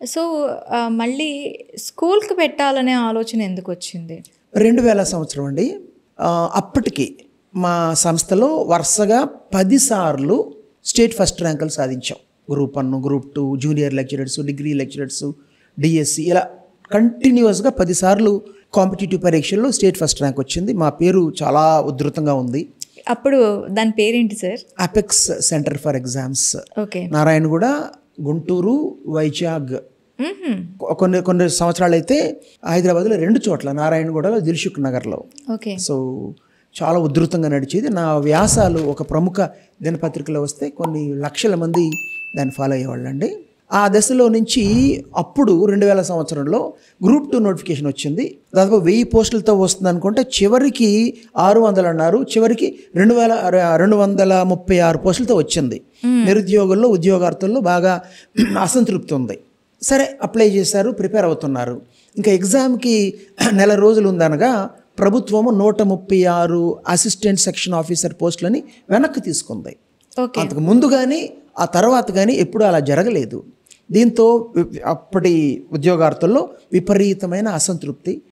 So, మళ్ళీ స్కూల్‌కి పెట్టాలనే ఆలోచన ఎందుకొచ్చింది? 2000 సంవత్సరం అండి. అప్పటికి మా సంస్థలో వరుసగా 10 సార్లు స్టేట్ ఫస్ట్ ర్యాంకులు సాధించాం. Group 1, group 2, junior lecturers, degree lecturers, DSC ఇలా కంటిన్యూస్గా 10 సార్లు కాంపిటేటివ్ పరీక్షల్లో స్టేట్ ఫస్ట్ ర్యాంక్ వచ్చింది. మా పేరు చాలా ఉధృతంగా ఉంది. అప్పుడు దాని పేరేంటి sir? Apex centre for exams, okay. Narayanguda, Guntur, Vizag. కొన్ని సంవత్సరాలు అయితే హైదరాబాద్లో 2 చోట్ల, నారాయణగూడలో, దిల్సుఖ్ నగర్లో. ఓకే. సో చాలా ఉధృతంగా నడిచేది. నా వ్యాసాలు ఒక ప్రముఖ దినపత్రికలో వస్తే కొన్ని లక్షల మంది దాన్ని ఫాలో అయ్యేవాళ్ళండి. ఆ దశలో నుంచి అప్పుడు 2000 సంవత్సరంలో గ్రూప్ 2 నోటిఫికేషన్ వచ్చింది. దాదాపు 1000 పోస్టులతో వస్తుంది అనుకుంటే చివరికి 600 అన్నారు. చివరికి 236 పోస్టులతో వచ్చింది. నిరుద్యోగుల్లో, ఉద్యోగార్థుల్లో బాగా అసంతృప్తి ఉంది. సరే, అప్లై చేశారు, ప్రిపేర్ అవుతున్నారు. ఇంకా ఎగ్జామ్కి నెల రోజులు ఉందనగా ప్రభుత్వము 136 అసిస్టెంట్ సెక్షన్ ఆఫీసర్ పోస్టులని వెనక్కి తీసుకుంది. అంతకు ముందు కానీ ఆ తర్వాత కానీ ఎప్పుడూ అలా జరగలేదు. దీంతో అప్పటి ఉద్యోగార్థుల్లో విపరీతమైన అసంతృప్తి,